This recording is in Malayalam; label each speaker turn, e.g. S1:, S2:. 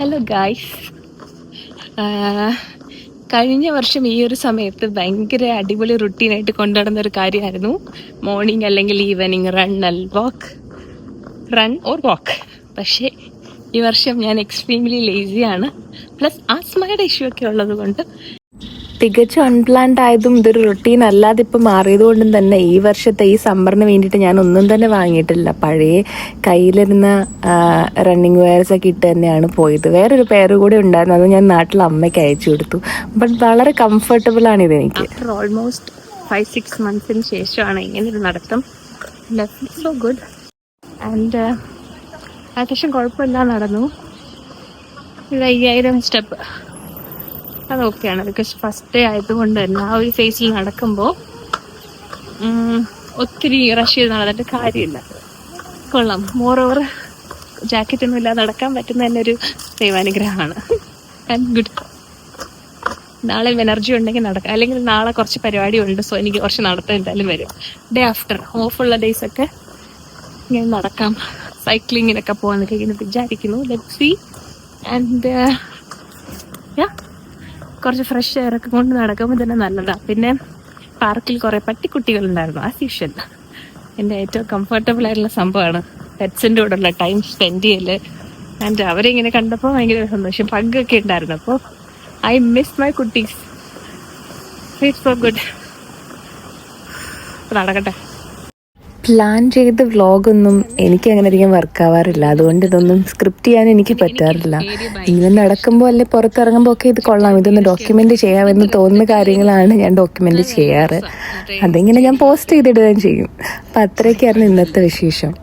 S1: Hello guys. കഴിഞ്ഞ വർഷം ഈ ഒരു സമയത്ത് ഭയങ്കര അടിപൊളി റുട്ടീനായിട്ട് കൊണ്ടുനടന്ന ഒരു കാര്യമായിരുന്നു മോർണിംഗ് അല്ലെങ്കിൽ ഈവനിങ് റൺ ഓർ വാക്ക്. പക്ഷേ ഈ വർഷം ഞാൻ എക്സ്ട്രീംലി ലേസിയാണ്. പ്ലസ് ആസ്മയുടെ ഇഷ്യൂ ഒക്കെ ഉള്ളത് കൊണ്ട് തികച്ചും അൺപ്ലാൻഡ് ആയതും ഇതൊരു റുട്ടീൻ അല്ലാതെ ഇപ്പം മാറിയതുകൊണ്ടും തന്നെ ഈ വർഷത്തെ ഈ സമ്മറിന് വേണ്ടിയിട്ട് ഞാൻ ഒന്നും തന്നെ വാങ്ങിയിട്ടില്ല. പഴയ കയ്യിലിരുന്ന റണ്ണിങ് വെയർസൊക്കെ ഇട്ട് തന്നെയാണ് പോയത്. വേറൊരു പേര് കൂടെ ഉണ്ടായിരുന്നു, അത് ഞാൻ നാട്ടിൽ അമ്മയ്ക്ക് അയച്ചു കൊടുത്തു. ബട്ട് വളരെ കംഫർട്ടബിൾ ആണ് ഇതെനിക്ക്. ആഫ്റ്റർ ഓൾമോസ്റ്റ് 5-6 months ശേഷമാണ് ഇങ്ങനൊരു നടത്തം. So good. ആൻഡ് അത്യാവശ്യം കുഴപ്പമില്ല നടന്നു. 5000 സ്റ്റെപ്പ് അതൊക്കെയാണ്. ബിക്കോസ് ഫസ്റ്റ് ഡേ ആയതുകൊണ്ട് തന്നെ ആ ഒരു ഫേസിൽ നടക്കുമ്പോൾ ഒത്തിരി റഷ് ചെയ്ത് നടന്നിട്ട് കാര്യമില്ല. കൊള്ളാം. മോറോവർ ജാക്കറ്റൊന്നും ഇല്ലാതെ നടക്കാൻ പറ്റുന്ന തന്നെ ഒരു ദൈവാനുഗ്രഹമാണ്. And good. നാളെ എനർജി ഉണ്ടെങ്കിൽ നടക്കാം, അല്ലെങ്കിൽ നാളെ കുറച്ച് പരിപാടി ഉണ്ട്. സോ എനിക്ക് കുറച്ച് നടത്തം എന്തായാലും വരും. ഡേ ആഫ്റ്റർ ഓഫുള്ള ഡേയ്സൊക്കെ ഇങ്ങനെ നടക്കാം, സൈക്ലിങ്ങിനൊക്കെ പോകാനൊക്കെ ഇങ്ങനെ വിചാരിക്കുന്നു. Let's see. ആൻഡ് കുറച്ച് ഫ്രഷ് എയറൊക്കെ കൊണ്ട് നടക്കുമ്പോൾ തന്നെ നല്ലതാണ്. പിന്നെ പാർക്കിൽ കുറേ പട്ടിക്കുട്ടികളുണ്ടായിരുന്നു. ആസ് യൂഷ്വൽ എൻ്റെ ഏറ്റവും കംഫർട്ടബിൾ ആയിട്ടുള്ള സംഭവമാണ് പെറ്റ്സിൻ്റെ കൂടെയുള്ള ടൈം സ്പെൻഡ് ചെയ്യല്. ആൻഡ് അവരെ ഇങ്ങനെ കണ്ടപ്പോൾ ഭയങ്കര സന്തോഷം. പഗ്ഗൊക്കെ ഉണ്ടായിരുന്നു. അപ്പോൾ ഐ മിസ് മൈ കുട്ടീസ്. It's so good. നടക്കട്ടെ. പ്ലാൻ ചെയ്ത വ്ളോഗൊന്നും എനിക്ക് അങ്ങനെ അധികം വർക്കാവാറില്ല. അതുകൊണ്ട് ഇതൊന്നും സ്ക്രിപ്റ്റ് ചെയ്യാൻ എനിക്ക് പറ്റാറില്ല. ഇങ്ങനെ നടക്കുമ്പോൾ അല്ലെ പുറത്തിറങ്ങുമ്പോൾ ഒക്കെ ഇത് കൊള്ളാം, ഇതൊന്ന് ഡോക്യുമെന്റ് ചെയ്യാമെന്ന് തോന്നുന്ന കാര്യങ്ങളാണ് ഞാൻ ഡോക്യുമെന്റ് ചെയ്യാറ്. അതിങ്ങനെ ഞാൻ പോസ്റ്റ് ചെയ്തിടുകയും ചെയ്യും. അപ്പം അത്രയൊക്കെയായിരുന്നു ഇന്നത്തെ വിശേഷം.